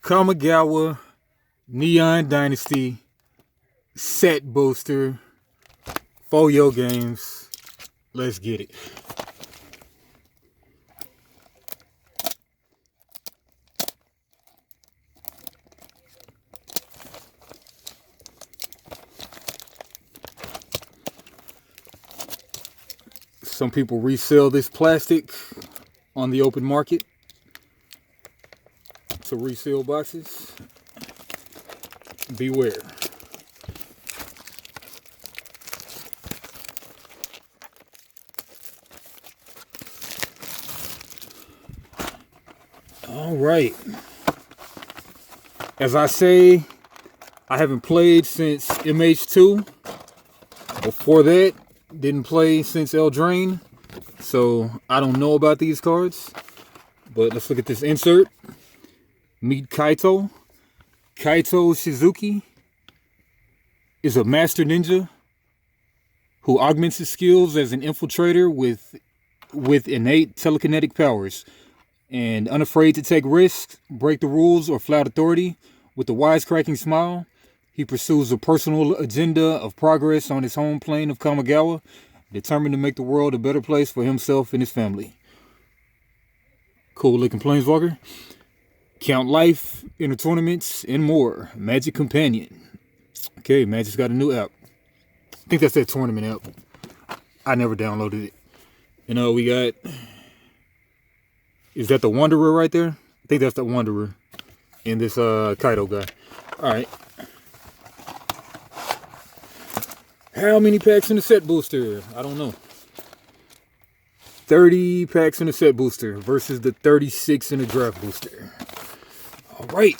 Kamigawa Neon Dynasty set booster for your games. Let's get it. Some people resell this plastic on the open market to resell boxes. Beware. All right. As I say, I haven't played since MH2. Before that, didn't play since Eldraine. So I don't know about these cards. But let's look at this insert. Meet Kaito. Kaito Shizuki is a master ninja who augments his skills as an infiltrator with innate telekinetic powers and unafraid to take risks, break the rules, or flout authority. With a wisecracking smile, he pursues a personal agenda of progress on his home plane of Kamigawa, determined to make the world a better place for himself and his family. Cool looking Planeswalker. Count life, enter tournaments, and more. Magic Companion. Okay, Magic's got a new app. I think that's that tournament app. I never downloaded it. And we got... Is that the Wanderer right there? I think that's the Wanderer in this Kaito guy. Alright. How many packs in the set booster? I don't know. 30 packs in the set booster versus the 36 in the draft booster. All right.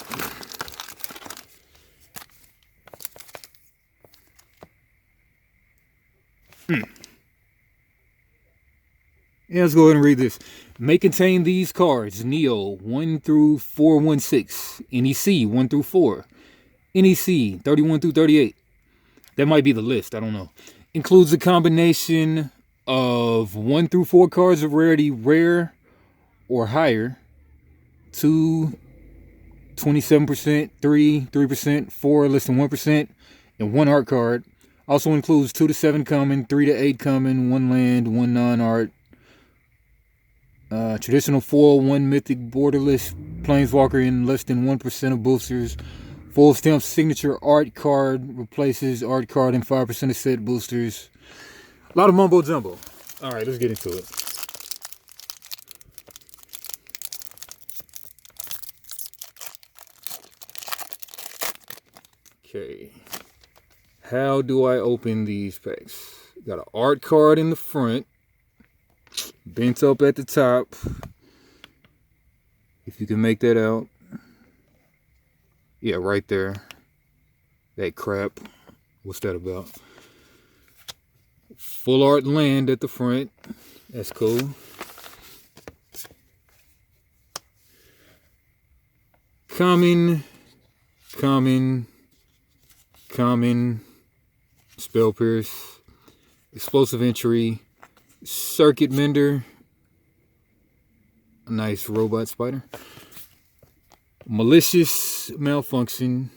Yeah, let's go ahead and read this. May contain these cards: Neo 1 through 416, NEC 1 through 4, NEC 31 through 38. That might be the list, I don't know. Includes a combination of 1 through 4 cards of rarity rare or higher, 2 27%, 3%, 4 less than 1%, and 1 art card. Also includes 2 to 7 common, 3 to 8 common, 1 land, 1 non-art. Traditional foil, 1 mythic borderless planeswalker in less than 1% of boosters. Full stamp signature art card replaces art card in 5% of set boosters. A lot of mumbo jumbo. All right, let's get into it. Okay. How do I open these packs? Got an art card in the front. Bent up at the top. If you can make that out. Yeah, right there. That crap. What's that about? Full art land at the front. That's cool. Common. Spell Pierce. Explosive Entry. Circuit Mender. A nice robot spider. Malicious Malfunction.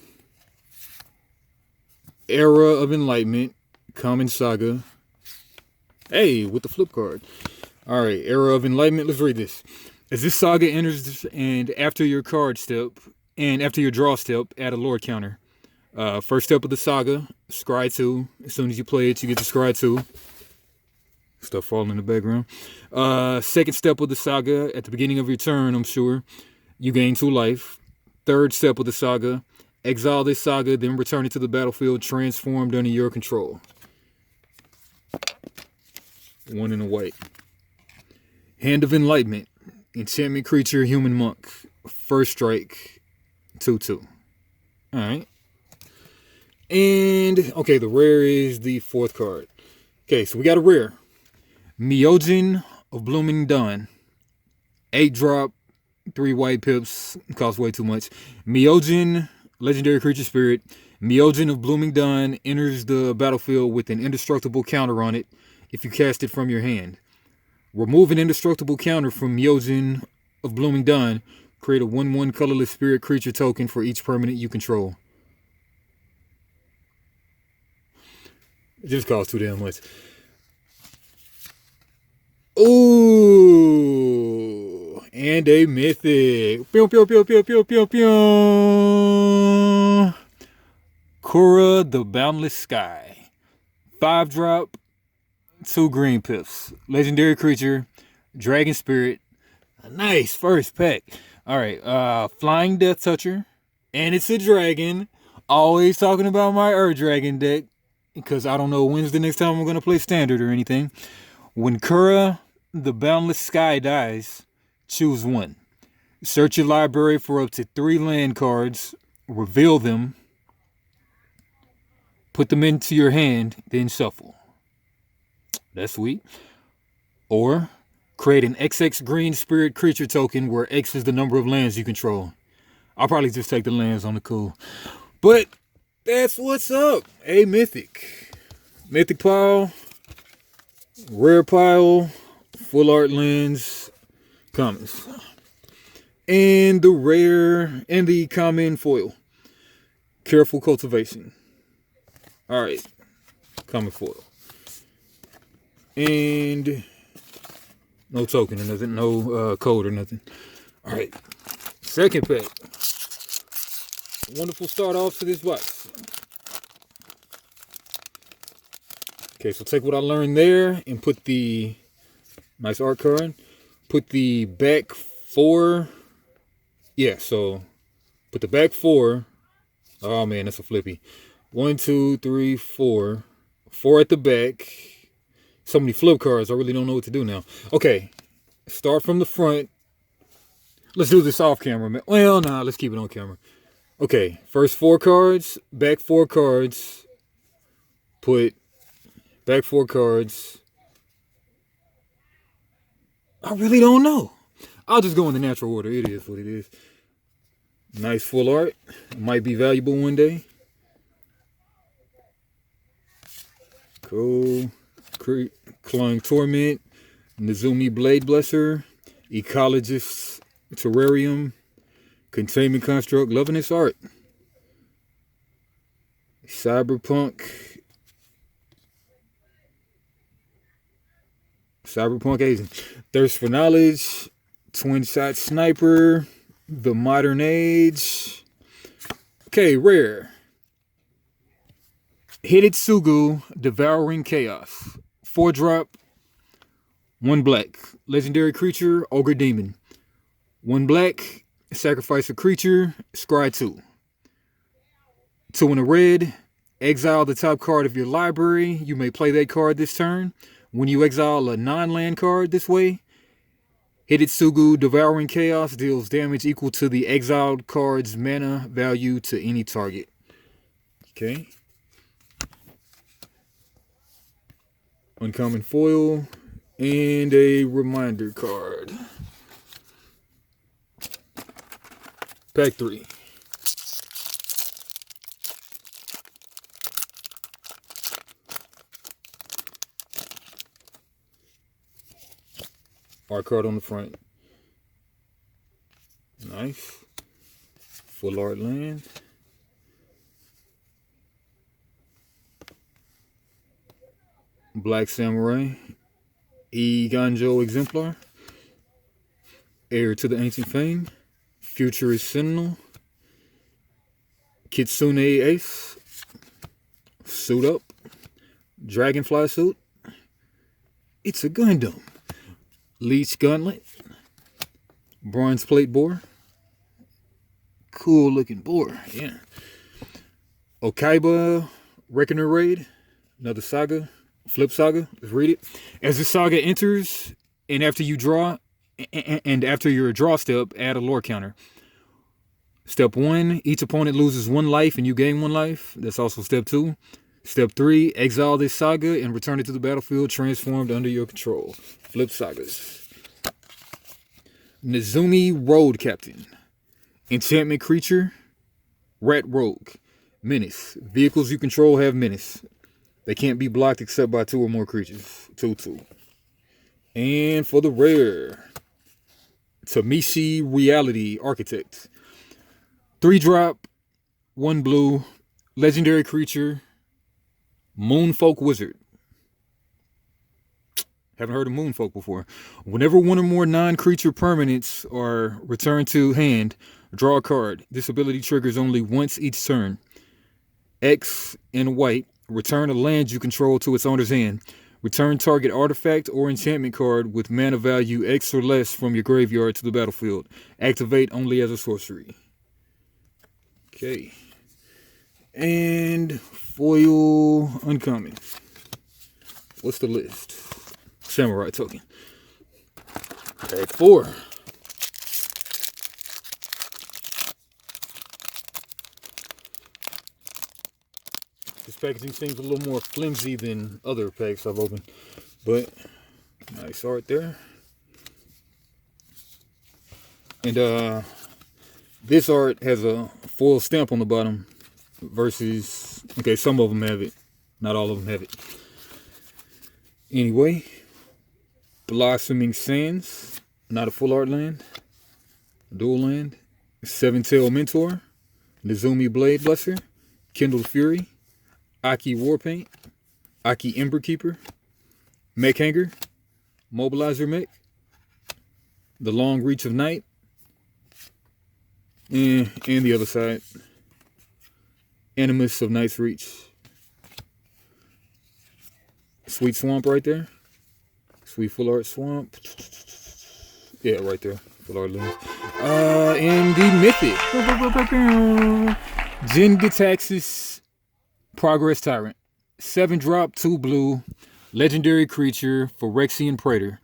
Era of Enlightenment. Common Saga. Hey, with the flip card. Alright, Era of Enlightenment. Let's read this. As this saga enters and after your card step, and after your draw step, add a lore counter. First step of the saga, scry 2. As soon as you play it, you get to scry 2. Stuff falling in the background. Second step of the saga, at the beginning of your turn, I'm sure, you gain 2 life. Third step of the saga, exile this saga, then return it to the battlefield transformed under your control. 1 in a white. Hand of Enlightenment. Enchantment creature, human monk. First strike, 2/2. Alright. And, okay, the rare is the 4th card. Okay, so we got a rare. Myojin of Blooming Dawn. 8 drop, 3 white pips. Costs way too much. Myojin, legendary creature spirit. Myojin of Blooming Dawn enters the battlefield with an indestructible counter on it if you cast it from your hand. Remove an indestructible counter from Myojin of Blooming Dawn Create a 1/1 colorless spirit creature token for each permanent you control. It just costs too damn much. Ooh, and a mythic. Pew, pew, pew, pew, pew, pew, pew. Kura, the Boundless Sky. 5-drop, 2 green pips. Legendary creature, Dragon Spirit. A nice first pack. Alright, Flying Death Toucher. And it's a dragon. Always talking about my Dragon deck. Because I don't know when's the next time I'm going to play Standard or anything. When Kura, the Boundless Sky dies, choose 1. Search your library for up to 3 land cards. Reveal them. Put them into your hand, then shuffle. That's sweet. Or create an XX green spirit creature token where X is the number of lands you control. I'll probably just take the lands on the cool. But that's what's up. A mythic. Mythic pile. Rare pile. Full art lands. Commons. And the rare and the common foil. Careful Cultivation. Alright. Common foil. And no token or nothing. No code or nothing. Alright. Second pack. Wonderful start off to this box. Okay, so take what I learned there and put the nice art card. Put the back 4. Yeah, so put the back 4. Oh man, that's a flippy. 1, 2, 3, 4. 4 at the back. So many flip cards, I really don't know what to do now. Okay, start from the front. Let's do this off camera, man. Well, nah, let's keep it on camera. Okay, first 4 cards, back 4 cards. Put back 4 cards. I really don't know. I'll just go in the natural order. It is what it is. Nice full art. Might be valuable one day. Cool. Clawing Torment. Nezumi Blade Blesser. Ecologist Terrarium. Containment Construct. Loving this art. Cyberpunk Asian. Thirst for Knowledge. Twin Shot Sniper. The Modern Age. Okay, rare. Hidetsugu, Devouring Chaos. 4-drop, 1 black. Legendary creature, Ogre Demon. 1 black, sacrifice a creature, scry 2. 2 in a red, exile the top card of your library. You may play that card this turn. When you exile a non-land card this way, Hidetsugu, Devouring Chaos deals damage equal to the exiled card's mana value to any target. Okay. Uncommon foil and a reminder card. Pack 3. Art card on the front. Nice. Full art land. Black Samurai. Ganjo Exemplar. Heir to the Ancient Fame. Futurist Sentinel. Kitsune Ace. Suit Up. Dragonfly Suit. It's a Gundam. Leech Gauntlet. Bronze Plate Boar. Cool looking boar, yeah. Okaiba Reckoner Raid. Another saga. Flip saga. Let's read it. As the saga enters, and after you draw, and after your draw step, add a lore counter. Step 1, each opponent loses 1 life and you gain 1 life. That's also step 2. Step 3, exile this saga and return it to the battlefield transformed under your control. Flip sagas. Nezumi Road Captain. Enchantment creature. Rat Rogue. Menace. Vehicles you control have menace. They can't be blocked except by 2 or more creatures. 2/2. And for the rare. Tamishi Reality Architect. 3-drop, 1 blue, legendary creature, Moonfolk Wizard. Haven't heard of Moonfolk before. Whenever one or more non-creature permanents are returned to hand, draw a card. This ability triggers only once each turn. X in white. Return a land you control to its owner's hand. Return target artifact or enchantment card with mana value X or less from your graveyard to the battlefield. Activate only as a sorcery. Okay. And foil uncommon. What's the list? Samurai token. Pack 4. This packaging seems a little more flimsy than other packs I've opened, but nice art there. And this art has a foil stamp on the bottom versus, okay, some of them have it, not all of them have it. Anyway, Blossoming Sands, not a full art land, dual land, 7-Tail Mentor, Nizumi Blade Blesser, Kindled Fury, Aki Warpaint, Aki Ember Keeper, Mech Hanger, Mobilizer Mech, The Long Reach of Night, and the other side, Animus of Night's Reach. Sweet Swamp right there. Sweet Full Art Swamp. Yeah, right there. Full Art Lens. And the Mythic. Jin Gitaxis Progress Tyrant. 7-drop, 2 blue. Legendary creature for Phyrexian Praetor.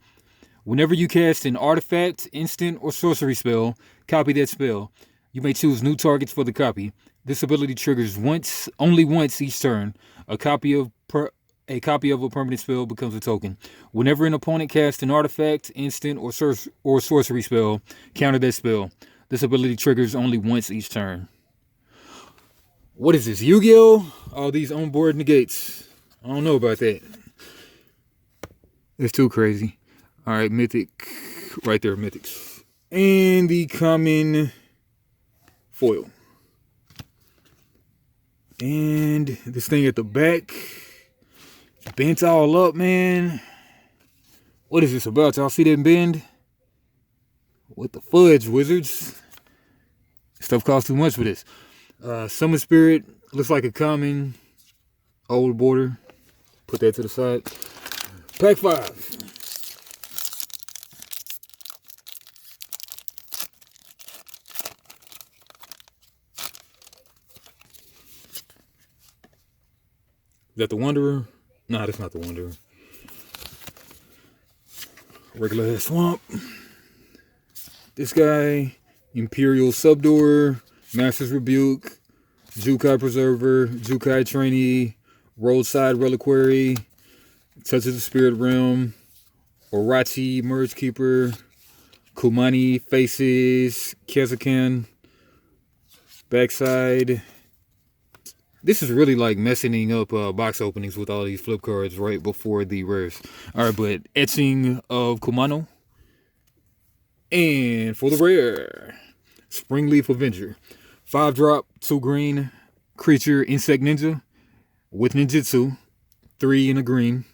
Whenever you cast an artifact, instant, or sorcery spell, copy that spell. You may choose new targets for the copy. This ability triggers only once each turn. A copy of a permanent spell becomes a token. Whenever an opponent casts an artifact, instant, or sorcery spell, counter that spell. This ability triggers only once each turn. What is this, Yu-Gi-Oh? All these onboard negates. I don't know about that. It's too crazy. All right, Mythic. Right there, Mythics. And the common foil. And this thing at the back. Bent all up, man. What is this about? Y'all see that bend? What the fudge, wizards? Stuff costs too much for this. Summon Spirit. Looks like a common. Old border. Put that to the side. Pack 5. Is that the Wanderer? Nah, that's not the Wanderer. Regular Swamp. This guy, Imperial Subdoor, Master's Rebuke, Jukai Preserver, Jukai Trainee, Roadside Reliquary, Touch of the Spirit Realm, Orachi Merge Keeper, Kumani Faces, Kezakan, Backside. This is really like messing up box openings with all these flip cards right before the rares. All right, but Etching of Kumano. And for the rare, Springleaf Avenger. 5-drop, 2 green, creature, Insect Ninja with Ninjutsu. 3 in a green.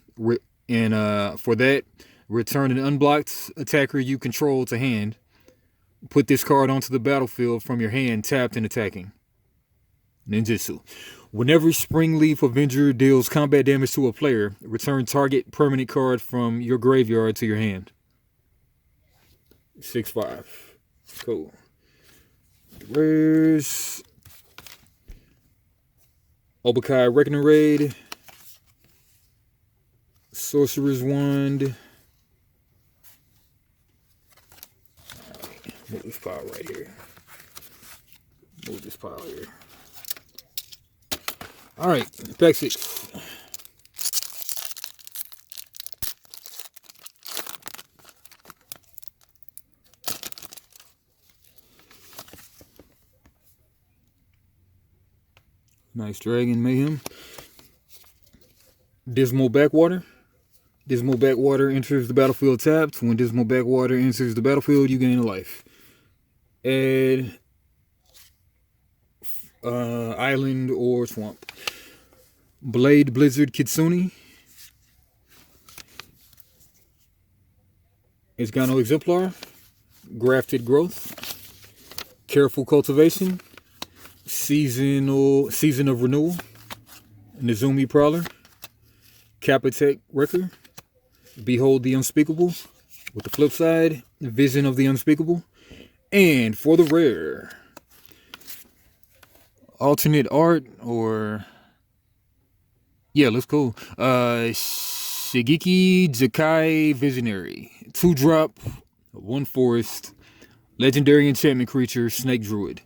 And for that, return an unblocked attacker you control to hand. Put this card onto the battlefield from your hand, tapped and attacking. Ninjutsu. Whenever Springleaf Avenger deals combat damage to a player, return target permanent card from your graveyard to your hand. 6/5. Cool. Where's Obakai Reckoning Raid? Sorcerer's Wand. Alright, move this pile right here. Move this pile here. Alright, pack 6. Nice Dragon Mayhem. Dismal Backwater. Dismal Backwater enters the battlefield tapped. When Dismal Backwater enters the battlefield, you gain a life. Add island or swamp. Blade Blizzard Kitsune. Esgano Exemplar. Grafted Growth. Careful Cultivation. Season of Renewal. Nizumi Prowler. Capitec Wrecker. Behold the Unspeakable. With the flip side, Vision of the Unspeakable. And for the rare, alternate art, or yeah, let's go. Shigeki Jakai Visionary. 2-drop, 1 forest, legendary enchantment creature, Snake Druid.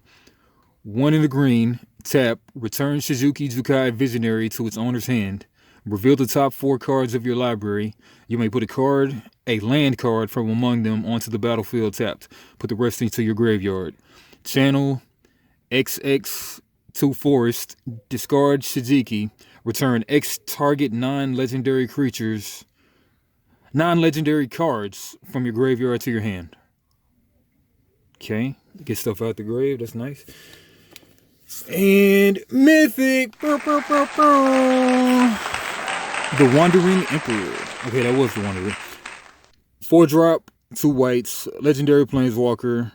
1 in the green, tap, return Shizuki Jukai Visionary to its owner's hand. Reveal the top 4 cards of your library. You may put a land card from among them onto the battlefield tapped. Put the rest into your graveyard. Channel XX 2 Forest. Discard Shizuki. Return X target non-legendary cards from your graveyard to your hand. Okay, get stuff out the grave. That's nice. And Mythic. The Wandering Emperor. Okay, that was the Wandering. 4-drop, 2 whites, legendary planeswalker,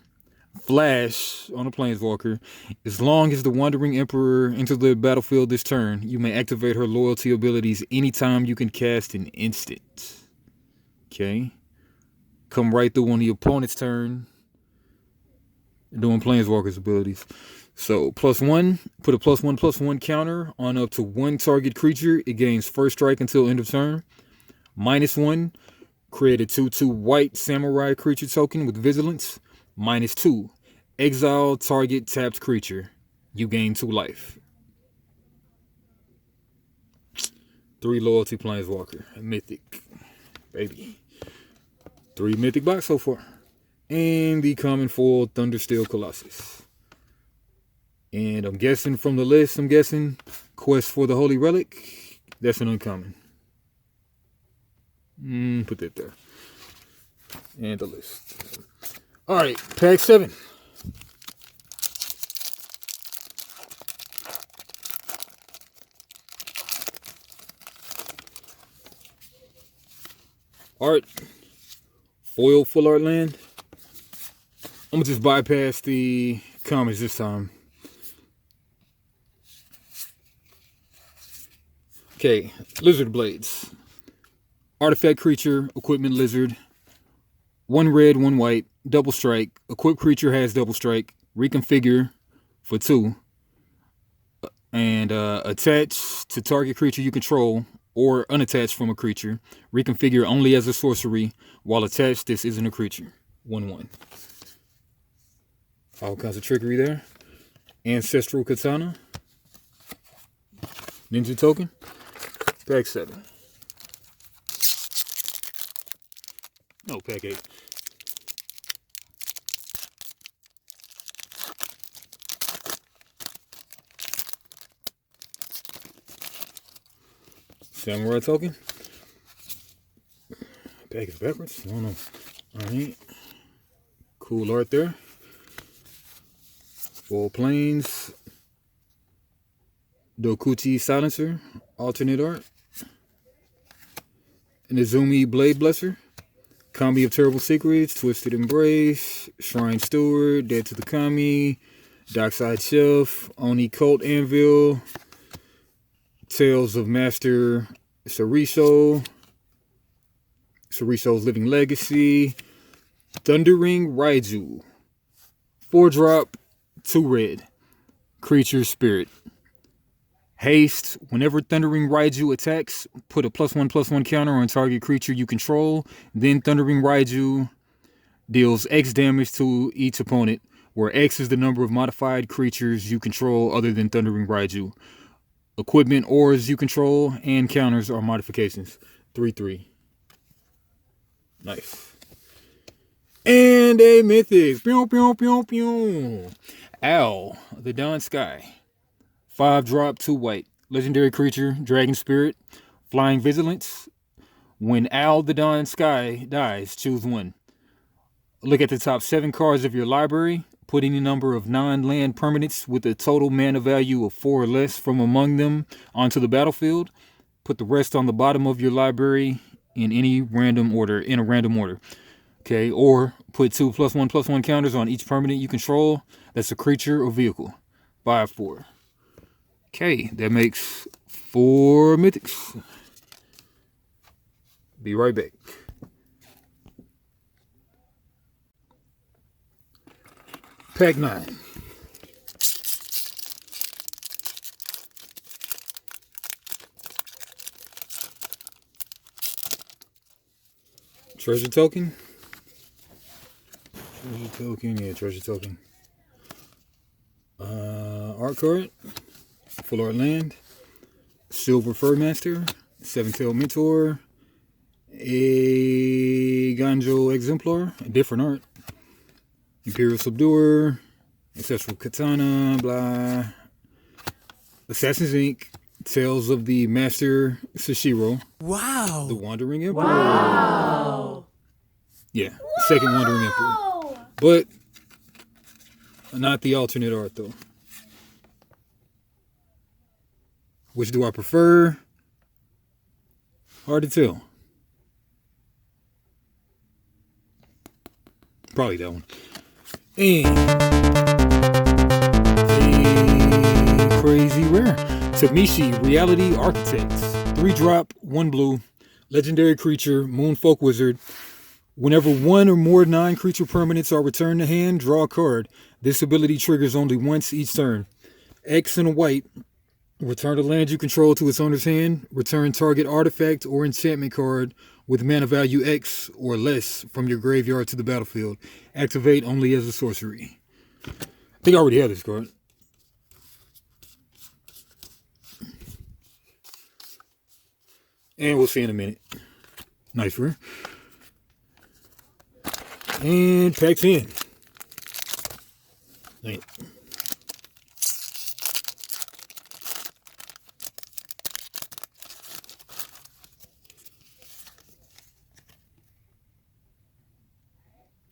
flash on a planeswalker. As long as the Wandering Emperor enters the battlefield this turn, you may activate her loyalty abilities anytime you can cast an instant. Okay. Come right through on the opponent's turn, doing planeswalker's abilities. So, +1, put a +1/+1 counter on up to 1 target creature. It gains first strike until end of turn. -1, create a 2/2 white samurai creature token with vigilance. -2, exile target tapped creature. You gain 2 life. 3 loyalty planeswalker. Mythic. Baby. 3 mythic box so far. And the common foil Thundersteel Colossus. And I'm guessing from the list, Quest for the Holy Relic. That's an uncommon. Put that there. And the list. Alright, pack 7. Art. Foil full art land. I'm going to just bypass the comments this time. Okay, Lizard Blades. Artifact creature, equipment lizard. 1 red, 1 white, double strike. Equipped creature has double strike. Reconfigure for 2. And attach to target creature you control or unattached from a creature. Reconfigure only as a sorcery. While attached, this isn't a creature. 1/1. All kinds of trickery there. Ancestral Katana. Ninja token. Pack 7. No, pack 8. Samurai token. Pack is backwards. I don't know. Alright. Cool art there. 4 planes. Dokuchi Silencer. Alternate art. Nizumi Blade Blesser. Kami of Terrible Secrets. Twisted Embrace. Shrine Steward. Dead to the Kami. Dockside Shelf. Oni Cult Anvil. Tales of Master Sarisho. Sarisho's Living Legacy. Thundering Raiju. 4-drop, 2 red. Creature Spirit. Haste. Whenever Thundering Raiju attacks, put a +1/+1 counter on target creature you control. Then Thundering Raiju deals X damage to each opponent, where X is the number of modified creatures you control other than Thundering Raiju. Equipment, ores you control, and counters are modifications. 3/3. Nice. And a mythic. Pew, pew, pew, pew. Owl, the Dawn Sky. 5-drop, 2 white. Legendary creature, Dragon Spirit. Flying Vigilance. When Al the Dawn Sky dies, choose one. Look at the top 7 cards of your library. Put any number of non-land permanents with a total mana value of 4 or less from among them onto the battlefield. Put the rest on the bottom of your library in a random order. Okay, or put 2 +1/+1 counters on each permanent you control. That's a creature or vehicle. 5/4. Okay, that makes 4 mythics. Be right back. Pack 9. Treasure token. Treasure token. Art card. Full art land. Silver Furmaster. 7-tailed Mentor. A Ganjo Exemplar. A different art. Imperial Subduer. Ancestral Katana. Blah. Assassin's Ink. Tales of the Master Sashiro. Wow. The Wandering Emperor. Wow. Yeah, second Wandering Emperor. But not the alternate art, though. Which do I prefer? Hard to tell. Probably that one. And a crazy rare. Tamishi, Reality Architects. 3-drop, 1 blue. Legendary creature, Moonfolk Wizard. Whenever 1 or more non-creature permanents are returned to hand, draw a card. This ability triggers only once each turn. X and a white. Return a land you control to its owner's hand. Return target artifact or enchantment card with mana value X or less from your graveyard to the battlefield. Activate only as a sorcery. I think I already have this card. And we'll see in a minute. Nice rare. And pack 10. Right.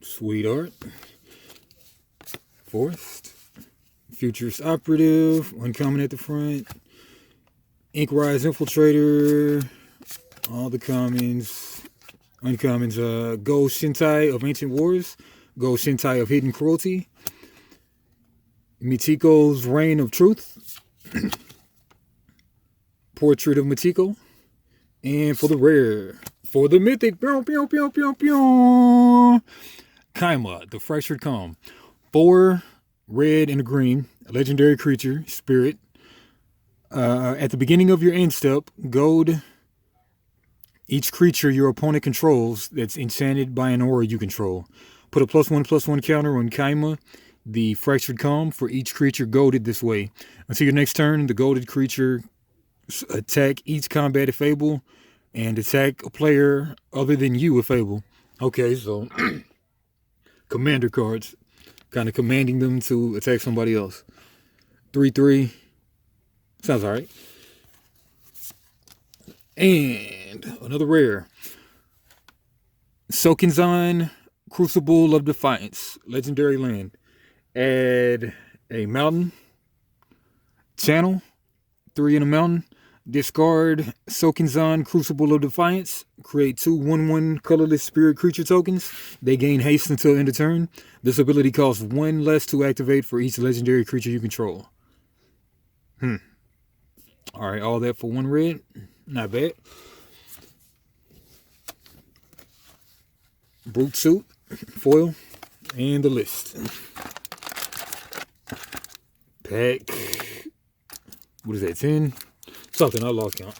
Sweet art. Forest. Futurist Operative. Uncommon at the front. Inkrise Infiltrator. All the commons. Uncommons. Go Shintai of Ancient Wars. Go Shintai of Hidden Cruelty. Mitiko's Reign of Truth. Portrait of Mitiko. And for the rare. For the mythic. Pew, pew, pew, pew, pew. Kaima, the Fractured Calm. 4 red and a green. A legendary creature. Spirit. At the beginning of your end step, gold each creature your opponent controls that's enchanted by an aura you control. Put a +1/+1 counter on Kaima, the Fractured Calm, for each creature golded this way. Until your next turn, the golded creature attack each combat if able, and attack a player other than you if able. Okay, so commander cards. Kind of commanding them to attack somebody else. 3/3. Sounds alright. And another rare. Sokenzan, Crucible of Defiance. Legendary land. Add a mountain. Channel. 3 in a mountain. Discard Sokenzan, Crucible of Defiance. Create 2 1/1 colorless spirit creature tokens. They gain haste until end of turn. This ability costs 1 less to activate for each legendary creature you control. Alright, all that for 1 red. Not bad. Brute Suit, foil, and the list. Pack, what is that, 10? Something, I lost count.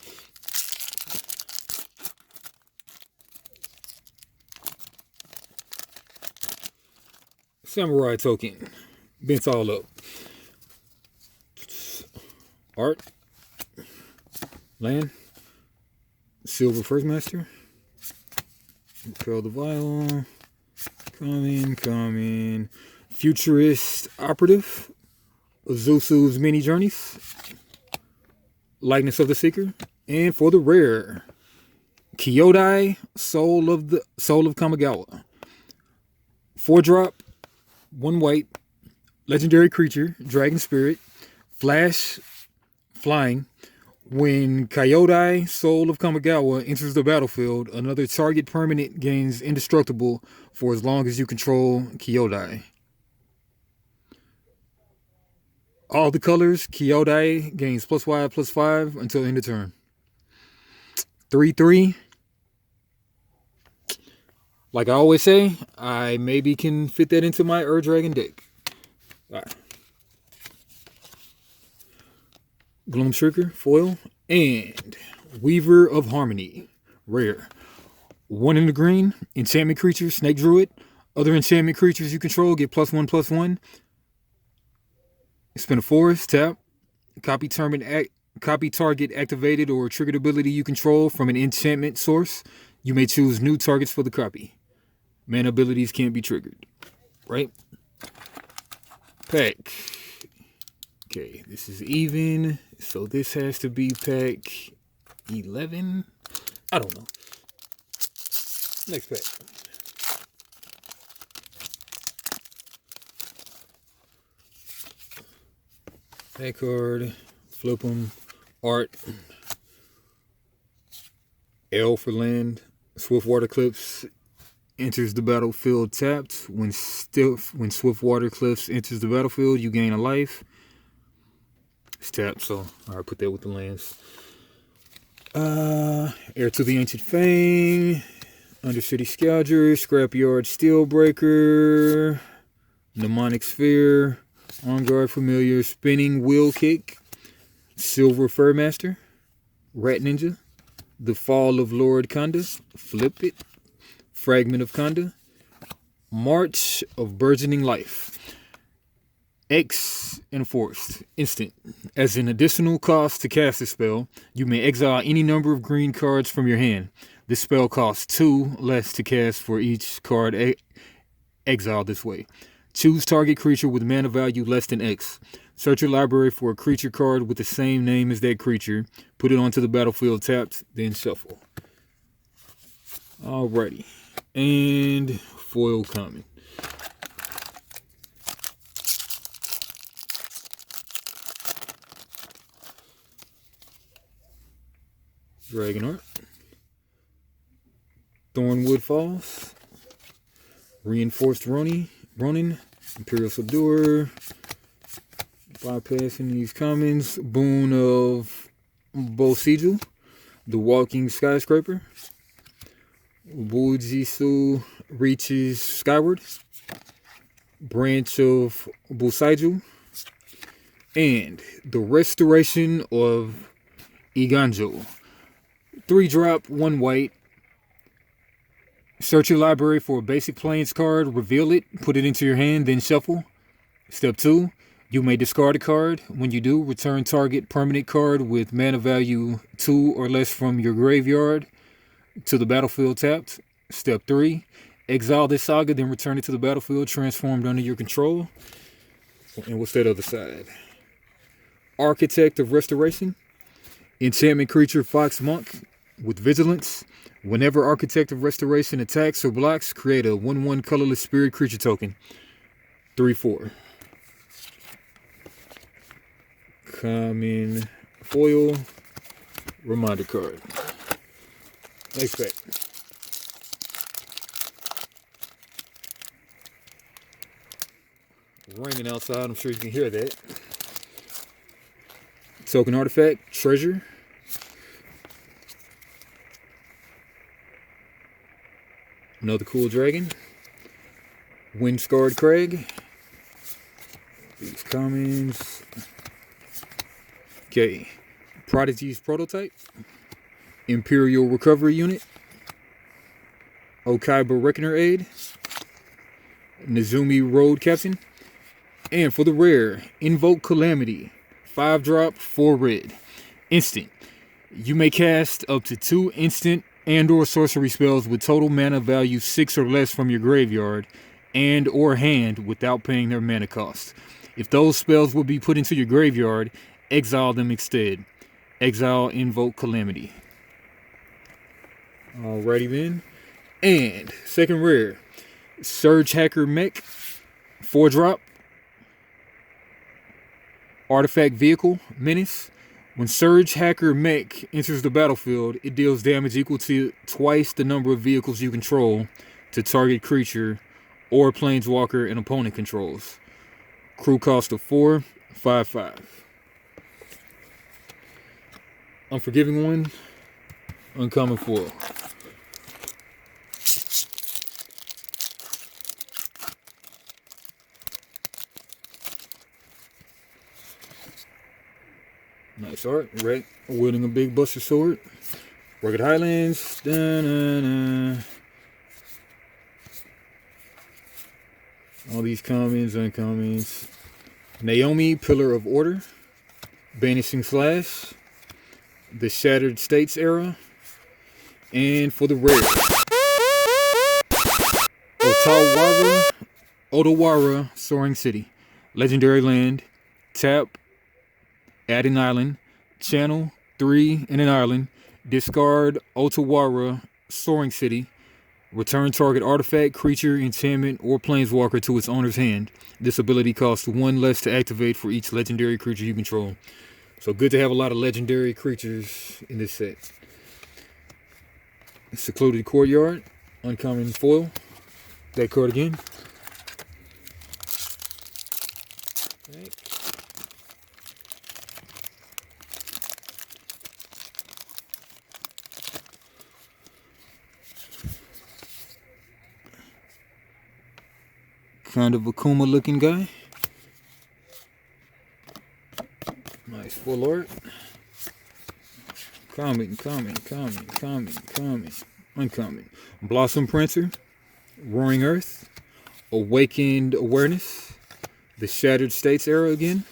Samurai token, bent all up. Art, land, Silver Furmaster, Curl the Vial, common, Futurist Operative, Azusu's Mini Journeys, Likeness of the Seeker, and for the rare, Kyodai, Soul of Kamigawa. 4-drop, 1 white, legendary creature, dragon spirit, flash, flying. When Kyodai, Soul of Kamigawa, enters the battlefield, another target permanent gains indestructible for as long as you control Kyodai. All the colors, Kyodai gains +5/+5 until end of turn. 3/3. Like I always say, I maybe can fit that into my Dragon deck. Alright. Gloomshrieker, foil, and Weaver of Harmony, rare. 1 in the green, enchantment creature, Snake Druid. Other enchantment creatures you control get +1/+1. Spin a forest, tap. Copy target activated or triggered ability you control from an enchantment source. You may choose new targets for the copy. Mana abilities can't be triggered. Right? Pack. Okay, this is even. So this has to be pack 11. I don't know. Next pack. That card, flip them, art, L for land, Swiftwater Cliffs enters the battlefield tapped. When Swiftwater Cliffs enters the battlefield, you gain a life. It's tapped, so I'll put that with the lands. Heir to the Ancient Fame, Undercity Scouger, Scrapyard Steelbreaker, Mnemonic Sphere, On Guard Familiar, Spinning Wheel Kick, Silver Furmaster, Rat Ninja, The Fall of Lord Kanda, Flip It, Fragment of Kanda, March of Burgeoning Life. X enforced. Instant. As an additional cost to cast this spell, you may exile any number of green cards from your hand. This spell costs 2 less to cast for each card exiled this way. Choose target creature with mana value less than X. Search your library for a creature card with the same name as that creature. Put it onto the battlefield tapped, then shuffle. Alrighty. And foil common. Dragon Art. Thornwood Falls. Reinforced Ronin. Imperial Subduer. Bypassing these commons. Boon of Boseiju. The Walking Skyscraper. Bujitsu reaches skyward. Branch of Busaiju. And the Restoration of Iganjo. 3-drop, 1 white. Search your library for a basic plains card, reveal it, put it into your hand, then shuffle. Step 2, you may discard a card. When you do, return target permanent card with mana value 2 or less from your graveyard to the battlefield tapped. Step 3, exile this saga, then return it to the battlefield transformed under your control. And what's that other side? Architect of Restoration. Enchantment creature Fox Monk with Vigilance. Whenever Architect of Restoration attacks or blocks, create a 1/1 colorless spirit creature token. 3/4. Common foil. Reminder card. Next pack. Raining outside, I'm sure you can hear that. Token artifact, treasure. Another cool dragon. Windscarred Crag. These commons. Okay. Prodigy's Prototype. Imperial Recovery Unit. Okaiba Reckoner Aid. Nezumi Road Captain. And for the rare, Invoke Calamity. 5-drop, 4 red. Instant. You may cast up to 2 instant and or sorcery spells with total mana value 6 or less from your graveyard and or hand without paying their mana cost. If those spells will be put into your graveyard, exile them instead. Exile Invoke Calamity. Alrighty then. And second rare, Surge Hacker Mech, 4-drop. Artifact Vehicle, Menace. When Surge Hacker Mech enters the battlefield, it deals damage equal to twice the number of vehicles you control to target creature or planeswalker an opponent controls. Crew cost of 4, 5/5. Unforgiving one, uncommon foil. Nice art. Red, wielding a big buster sword. Rugged Highlands. Da-na-na. All these commons, uncommons. Naomi, Pillar of Order. Banishing Slash. The Shattered States era. And for the rare, Otawara, Soaring City. Legendary land. Tap. Add an island. Channel 3 in an island. Discard Otawara, Soaring City. Return target artifact, creature, enchantment, or planeswalker to its owner's hand. This ability costs 1 less to activate for each legendary creature you control. So good to have a lot of legendary creatures in this set. Secluded Courtyard, uncommon foil. That card again. Okay. Kind of a Kuma looking guy. Nice full art. Common. Uncommon. Blossom Prancer. Roaring Earth. Awakened Awareness. The Shattered States era again.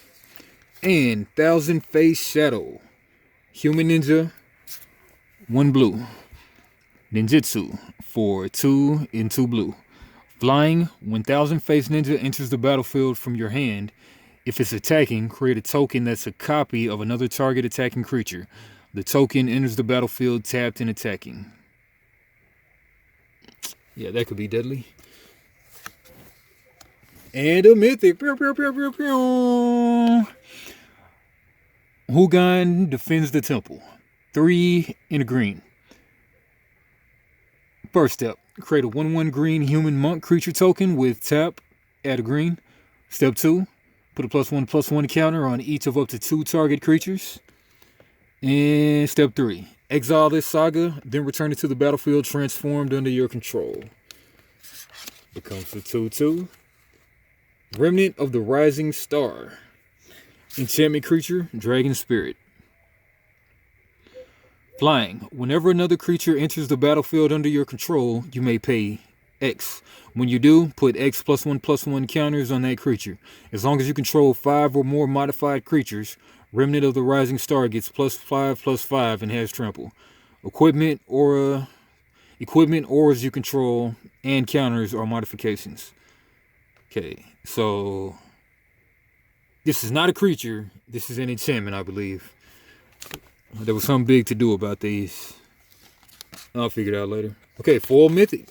And Thousand Face Shadow. Human Ninja. 1 blue. Ninjutsu for 2 and 2 blue. Flying, when Thousand Face Ninja enters the battlefield from your hand, if it's attacking, create a token that's a copy of another target attacking creature. The token enters the battlefield tapped and attacking. Yeah, that could be deadly. And a mythic. Hugan defends the temple. 3 in a green. First step, create a 1/1 green human monk creature token with tap, add a green. Step 2, put a +1/+1 counter on each of up to 2 target creatures. And step 3, exile this saga, then return it to the battlefield transformed under your control. Becomes a 2/2. Remnant of the Rising Star. Enchantment creature, Dragon Spirit. Flying. Whenever another creature enters the battlefield under your control, you may pay X. When you do, put X +1/+1 counters on that creature. As long as you control 5 or more modified creatures, Remnant of the Rising Star gets +5/+5 and has trample. Equipment, auras you control, and counters are modifications. Okay, so this is not a creature. This is an enchantment, I believe. There was something big to do about these. I'll figure it out later. Okay, foil mythic.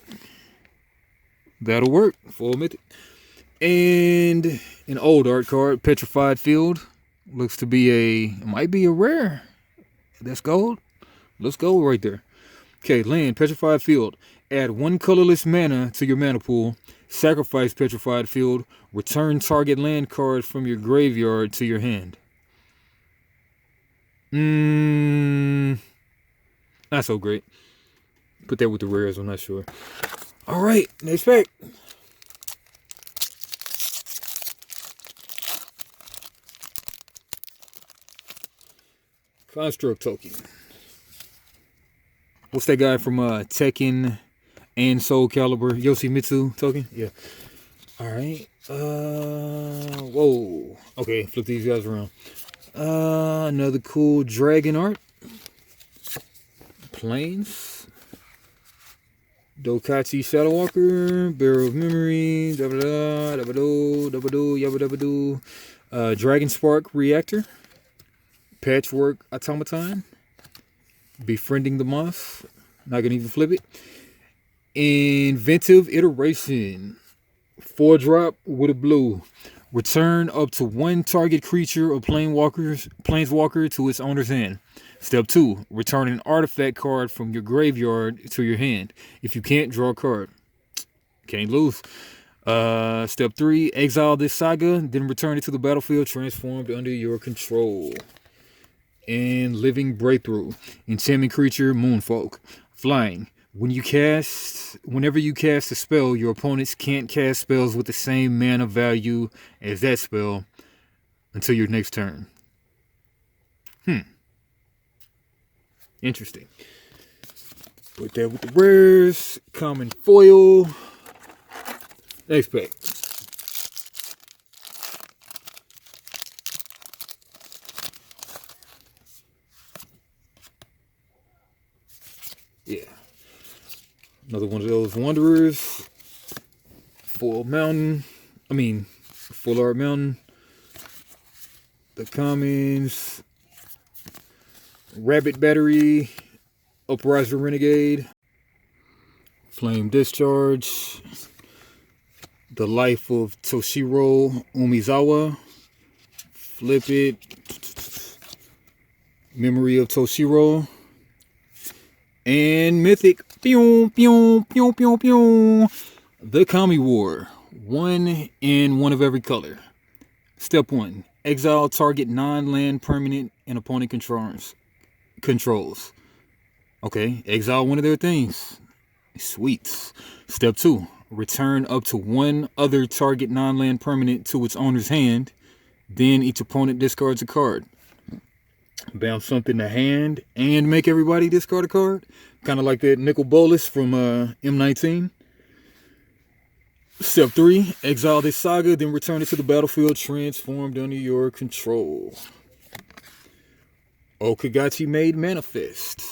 That'll work. Foil mythic. And an old art card, Petrified Field. Looks to be might be a rare. That's gold. Let's go right there. Okay, land, Petrified Field. Add 1 colorless mana to your mana pool. Sacrifice Petrified Field. Return target land card from your graveyard to your hand. Not so great. Put that with the rares, I'm not sure. Alright, next pack. Construct token. What's that guy from Tekken and Soul Calibur? Yoshimitsu token? Yeah. Alright. Whoa. Okay, flip these guys around. Another cool dragon art. Plains. Dokachi Shadowwalker. Barrel of Memory. Dragon Spark Reactor. Patchwork Automaton. Befriending the Moth. Not gonna even flip it. Inventive Iteration. 4-drop with a blue. Return up to one target creature or planeswalker to its owner's hand. Step 2. Return an artifact card from your graveyard to your hand. If you can't, draw a card. Can't lose. Step 3. Exile this saga, then return it to the battlefield transformed under your control. And Living Breakthrough. Enchantment creature, Moonfolk. Flying. Whenever you cast a spell, your opponents can't cast spells with the same mana value as that spell until your next turn. Interesting. Put that with the rares. Common foil. Next pack. Yeah. Another one of those Wanderers. Full Art Mountain. The commons. Rabbit Battery. Upriser Renegade. Flame Discharge. The Life of Toshiro Umizawa. Flip it. Memory of Toshiro. And Mythic. Pew, pew, pew, pew, pew. The Kami War. 1 in 1 of every color. Step 1. Exile target non-land permanent and opponent controls. Okay, exile one of their things. Sweet. Step 2. Return up to one other target non-land permanent to its owner's hand. Then each opponent discards a card. Bounce something to hand and make everybody discard a card. Kind of like that Nicol Bolas from M19. Step 3. Exile this saga, then return it to the battlefield transformed under your control. Okagachi Made Manifest.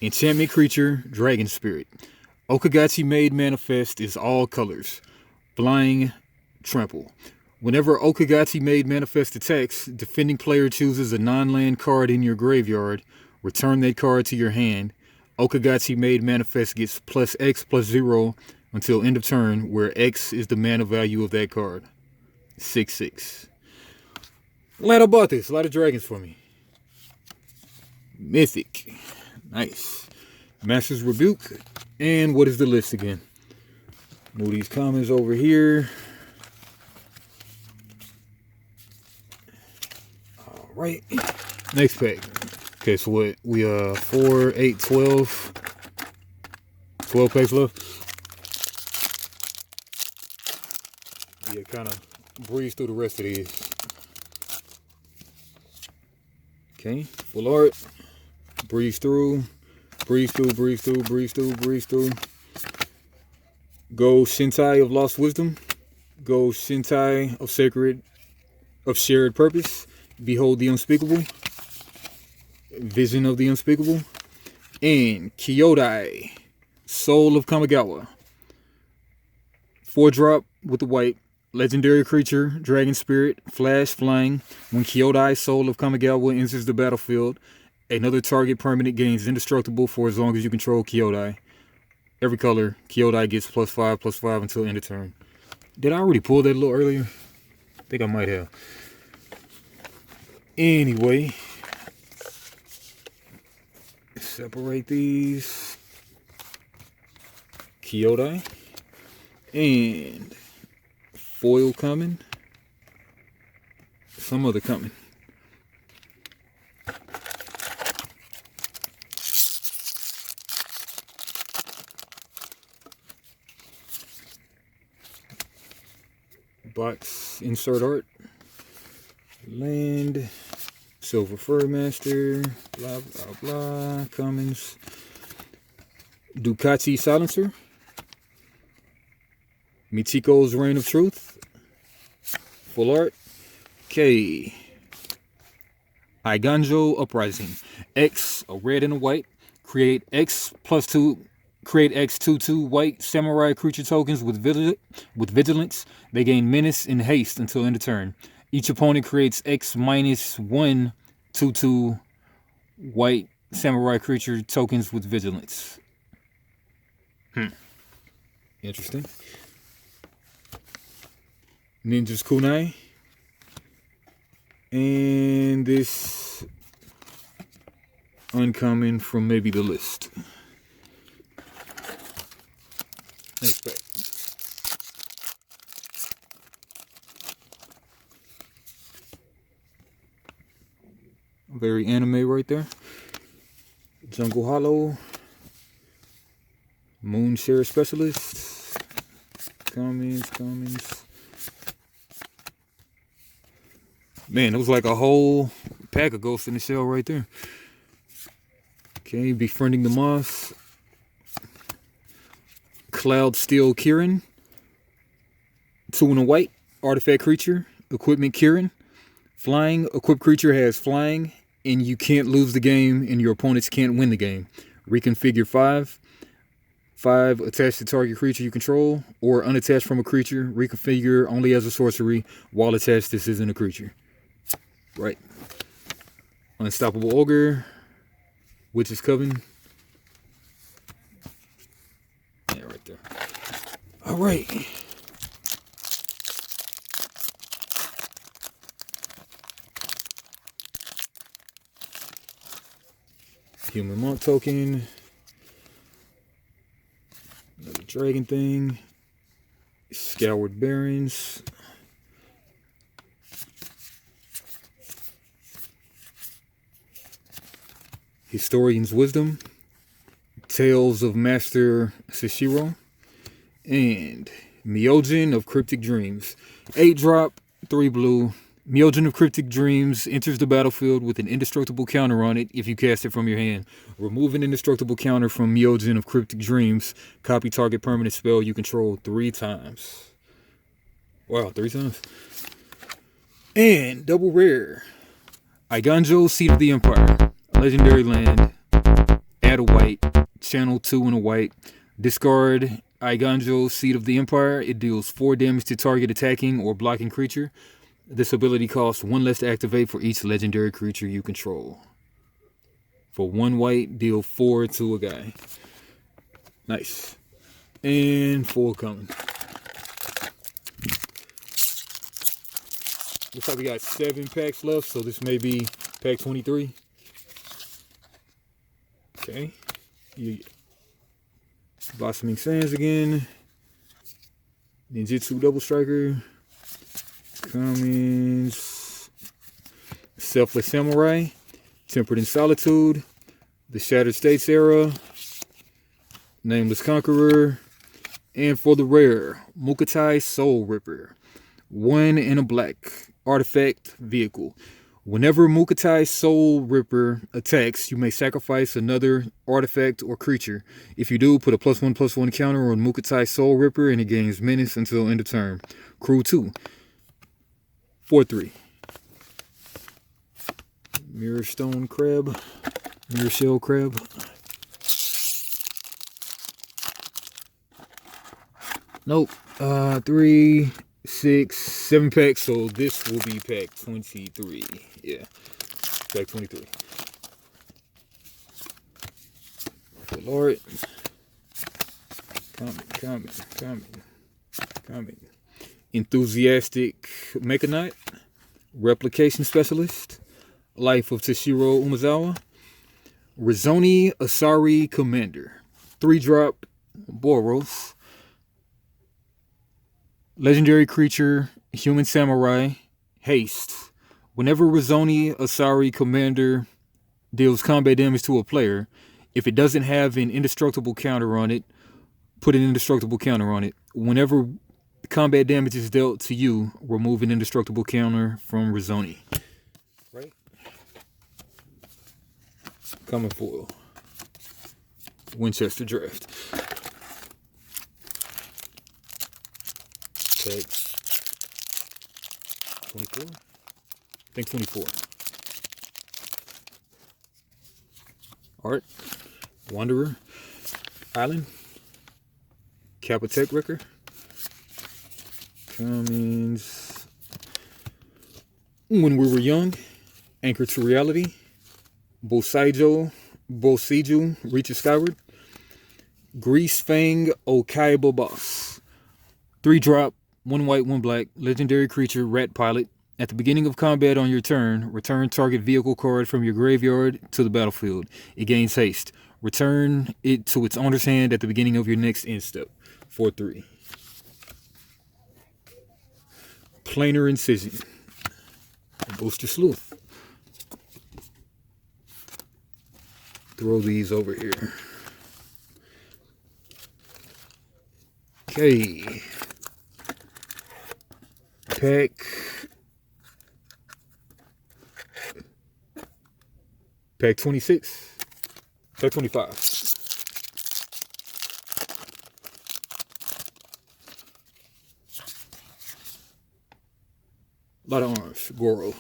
Enchantment creature, Dragon Spirit. Okagachi Made Manifest is all colors. Flying, trample. Whenever Okagachi Made Manifest attacks, defending player chooses a non-land card in your graveyard. Return that card to your hand. Okagachi Made Manifest gets +X+0 until end of turn, where X is the mana value of that card. 6/6. Glad I bought this. A lot of dragons for me. Mythic. Nice. Master's Rebuke. And what is the list again? Move these commons over here. All right. Next pack. Okay, so what? We 4, 8, 12. 12 packs left. Yeah, kind of breeze through the rest of these. Okay, full art. Breeze through. Breeze through, breeze through, breeze through, breeze through. Go Shintai of Lost Wisdom. Go Shintai of Shared Purpose. Behold the Unspeakable. Vision of the Unspeakable. And Kyodai, Soul of Kamigawa. 4-drop with the white. Legendary creature, Dragon Spirit, Flash, Flying. When Kyodai, Soul of Kamigawa enters the battlefield, another target permanent gains indestructible for as long as you control Kyodai. Every color, Kyodai gets +5/+5 until end of turn. Did I already pull that a little earlier? I think I might have. Anyway, separate these. Kyodai. And foil coming. Some other coming. Box insert art. Land. Silver Fur Master. Blah, blah, blah. Commons. Ducati Silencer. Michiko's Reign of Truth. Full art. K. Aiganjo Uprising. X, a red and a white. Create X+2. Create X/2/2 white samurai creature tokens with vigilance. They gain menace and haste until end of turn. Each opponent creates X-1/2/2 white samurai creature tokens with vigilance. Interesting. Ninja's Kunai. And this uncommon from maybe the list. Next pack. Very anime right there. Jungle Hollow. Moonshare Specialist. Commons. Man, it was like a whole pack of Ghost in the Shell right there. Okay, Befriending the Moss. Cloud Steel Kieran. 2 and a white. Artifact creature. Equipment Kieran. Flying. Equipped creature has flying, and you can't lose the game, and your opponents can't win the game. Reconfigure 5. 5 attached to target creature you control, or unattached from a creature. Reconfigure only as a sorcery. While attached, this isn't a creature. Right. Unstoppable Ogre. Witch's Coven. Yeah, right there. Alright. Human Monk token. Another dragon thing. Scoured Barrens. Historian's Wisdom. Tales of Master Sashiro. And Myojin of Cryptic Dreams. 8-drop, 3 blue. Myojin of Cryptic Dreams enters the battlefield with an indestructible counter on it if you cast it from your hand. Remove an indestructible counter from Myojin of Cryptic Dreams. Copy target permanent spell you control 3 times. Wow, 3 times. And double rare. Eiganjo, Seat of the Empire. Legendary land. Add a white. Channel 2 and a white. Discard Eiganjo, Seat of the Empire. It deals 4 damage to target attacking or blocking creature. This ability costs 1 less to activate for each legendary creature you control. For 1 white, deal 4 to a guy. Nice. And 4 coming. Looks like we got 7 packs left, so this may be pack 23. Okay. Yeah. Blossoming Sands again. Ninjutsu Double Striker. Commons. Selfless Samurai. Tempered in Solitude. The Shattered States Era. Nameless Conqueror. And for the rare, Mukatai Soul Ripper. 1 and a black. Artifact vehicle. Whenever Mukatai Soul Ripper attacks, you may sacrifice another artifact or creature. If you do, put a +1/+1 counter on Mukatai Soul Ripper and it gains menace until end of turn. Crew 2. 4/3. Mirror Stone Crab. Mirror Shell Crab. Nope. 3, 6, 7 packs, so this will be pack 23. Yeah, pack 23. Good Lord. Comment. Enthusiastic Mechanite. Replication Specialist. Life of Toshiro Umezawa. Rizoni Asari Commander. 3-drop Boros. Legendary creature, Human Samurai, Haste. Whenever Rizoni Asari Commander deals combat damage to a player, if it doesn't have an indestructible counter on it, put an indestructible counter on it. Whenever combat damage is dealt to you, remove an indestructible counter from Rizoni. Right? Common foil. Winchester Draft. Pack 24? I think 24. Art. Wanderer. Island. Capitec Wrecker. Commons. When We Were Young. Anchor to Reality. Bosaijo. Bosiju, Reaches Skyward. Grease Fang Okaiba Boss. 3-drop, 1 white, 1 black, legendary creature, rat pilot. At the beginning of combat on your turn, return target vehicle card from your graveyard to the battlefield. It gains haste. Return it to its owner's hand at the beginning of your next end step. 4/3. Planar Incision. Booster Sleuth. Throw these over here. Okay. Pack 26. Pack 25. A lot of orange. Goro.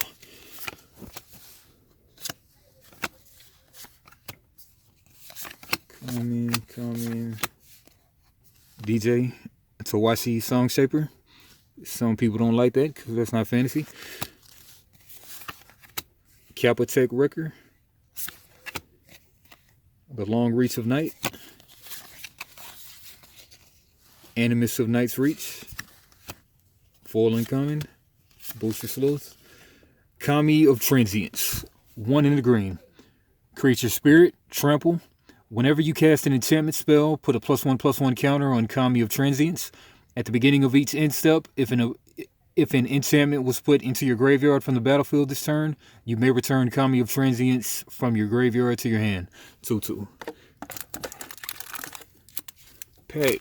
Coming. DJ Tawashi Song Shaper. Some people don't like that because that's not fantasy. Kappa Tech Wrecker. The Long Reach of Night. Animus of Night's Reach. Foil Uncommon. Booster Sleuth. Kami of Transience. 1 in the green. Creature Spirit. Trample. Whenever you cast an enchantment spell, put a +1/+1 counter on Kami of Transience. At the beginning of each end step, if an enchantment was put into your graveyard from the battlefield this turn, you may return Kami of Transience from your graveyard to your hand. 2/2. Pack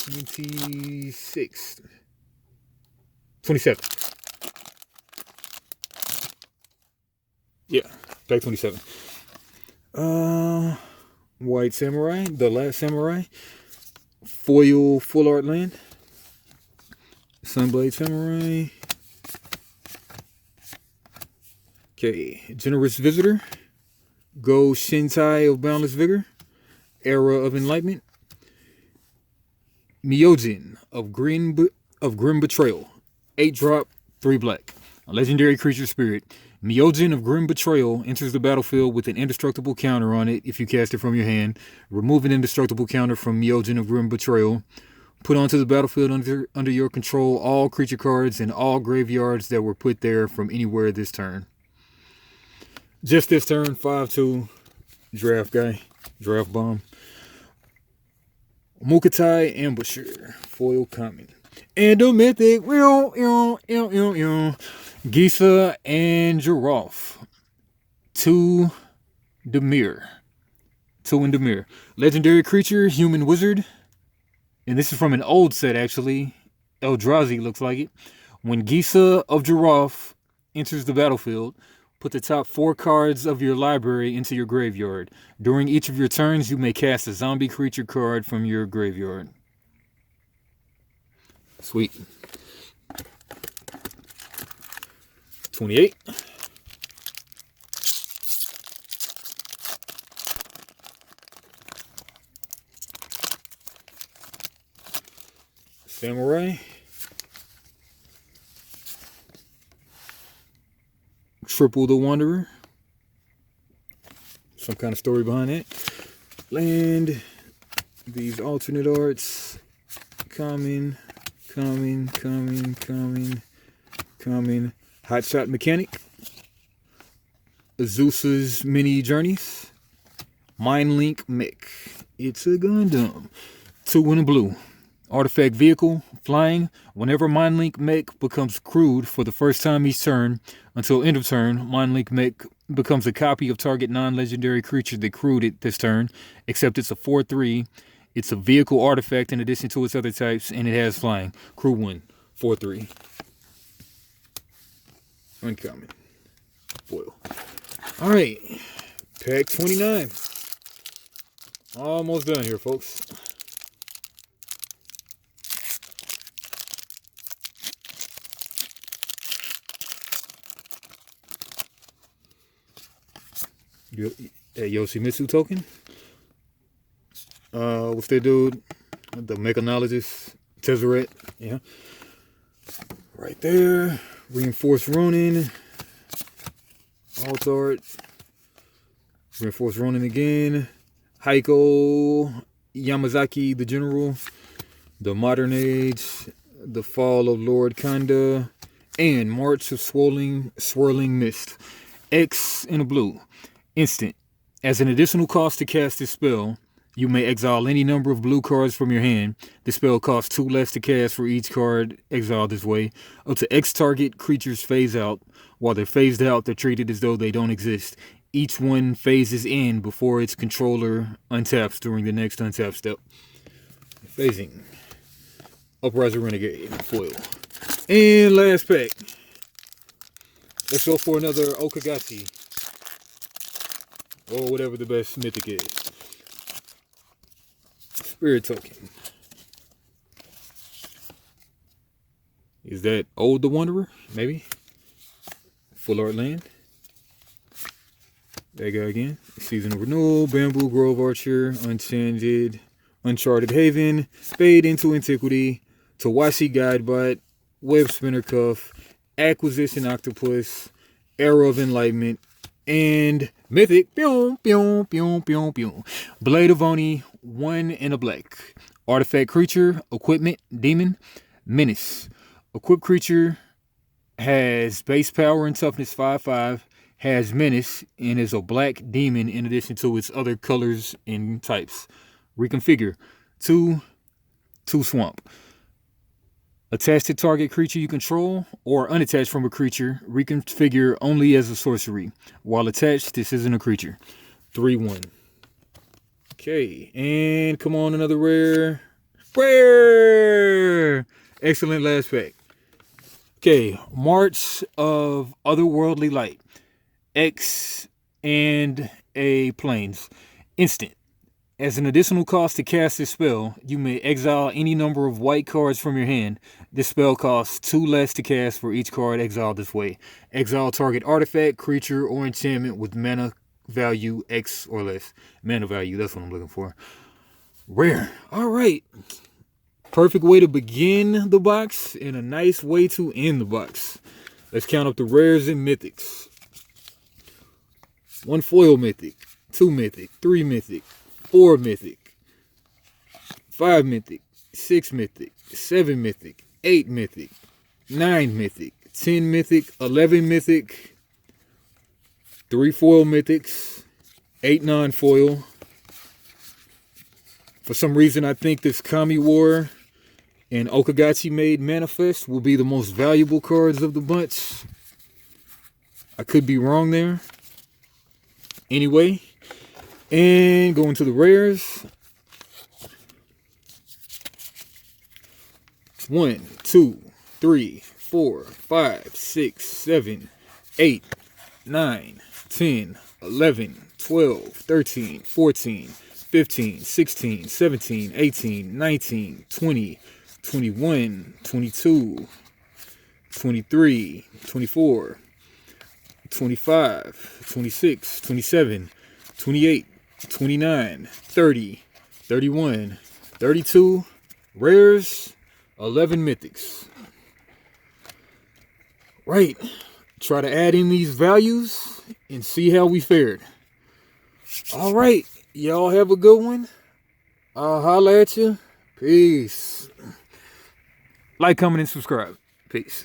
26. 27. Yeah, pack 27. White Samurai, The Last Samurai. Foil Full Art Land. Sunblade Samurai. Okay, Generous Visitor. Go Shintai of Boundless Vigor. Era of Enlightenment. Myojin of Grim Betrayal. 8-drop, 3 black. A legendary creature spirit. Myojin of Grim Betrayal enters the battlefield with an indestructible counter on it if you cast it from your hand. Remove an indestructible counter from Myojin of Grim Betrayal. Put onto the battlefield under your control all creature cards and all graveyards that were put there from anywhere this turn. Just this turn, 5/2. Draft guy. Draft bomb. Mukatai Ambusher. Foil common. And a mythic. Gisa and Giraffe. 2 Demir. 2 in Demir. Legendary creature, human wizard. And this is from an old set, actually. Eldrazi looks like it. When Gisa of Giraffe enters the battlefield, put the top 4 cards of your library into your graveyard. During each of your turns, you may cast a zombie creature card from your graveyard. Sweet. 28. Samurai. Triple the Wanderer. Some kind of story behind that. Land. These alternate arts. Common. Hotshot Mechanic. Zeus's Mini Journeys. Mindlink Mech. It's a Gundam. 2 in a blue. Artifact Vehicle. Flying. Whenever Mindlink Mech becomes crewed for the first time each turn, until end of turn, Mindlink Mech becomes a copy of target non-legendary creature that crewed it this turn, except it's a 4/3. It's a vehicle artifact in addition to its other types, and it has flying. Crew 1. 4/3. Uncommon. Foil. Alright. Pack 29. Almost done here, folks. Yoshimitsu token. What's that dude? The mechanologist. Tezzeret. Yeah. Right there. Reinforced Ronin. Altart. Reinforced Ronin again. Heiko Yamazaki, the General. The Modern Age. The Fall of Lord Kanda. And March of Swirling Mist. X in a blue. Instant. As an additional cost to cast this spell, you may exile any number of blue cards from your hand. The spell costs 2 less to cast for each card exiled this way. Up to X target creatures phase out. While they're phased out, they're treated as though they don't exist. Each one phases in before its controller untaps during the next untap step. Phasing. Uprising Renegade. Foil. And last pack. Let's go for another Okagachi. Or whatever the best mythic is. Spirit token. Is that Old the Wanderer? Maybe. Full Art Land. That guy again. Season of Renewal. Bamboo Grove Archer. Uncharted Haven. Fade into Antiquity. Tawashi Guidebot. Web Spinner Cuff. Acquisition Octopus. Era of Enlightenment. And Mythic. Pew, pew, pew, pew, pew. Blade of Oni. 1 and a black. Artifact creature. Equipment. Demon. Menace. Equipped creature has base power and toughness 5/5. Has menace and is a black demon in addition to its other colors and types. Reconfigure. 2 swamp. Attached to target creature you control or unattached from a creature. Reconfigure only as a sorcery. While attached, this isn't a creature. 3/1. Okay, and come on, another rare. Rare! Excellent last pack. Okay, March of Otherworldly Light. X and a Plains. Instant. As an additional cost to cast this spell, you may exile any number of white cards from your hand. This spell costs 2 less to cast for each card exiled this way. Exile target artifact, creature, or enchantment with mana value X or less. Mana value, that's what I'm looking for. Rare. All right. Perfect way to begin the box and a nice way to end the box. Let's count up the rares and mythics. 1 foil mythic, 2 mythic, 3 mythic, 4 mythic, 5 mythic, 6 mythic, 7 mythic, 8 mythic, 9 mythic, 10 mythic, 11 mythic, 3 foil mythics, 8 non-foil. For some reason, I think this Kami War and Okagachi Made Manifest will be the most valuable cards of the bunch. I could be wrong there. Anyway, and going to the rares. 1, 2, 3, 4, 5, 6, 7, 8, 9, 10, 11, 12, 13, 14, 15, 16, 17, 18, 19, 20, 21, 22, 23, 24, 25, 26, 27, 28, 29, 30, 31, 32, rares, 11 mythics. Right. Try to add in these values and see how we fared. All right. Y'all have a good one. I'll holler at you. Peace. Like, comment, and subscribe. Peace.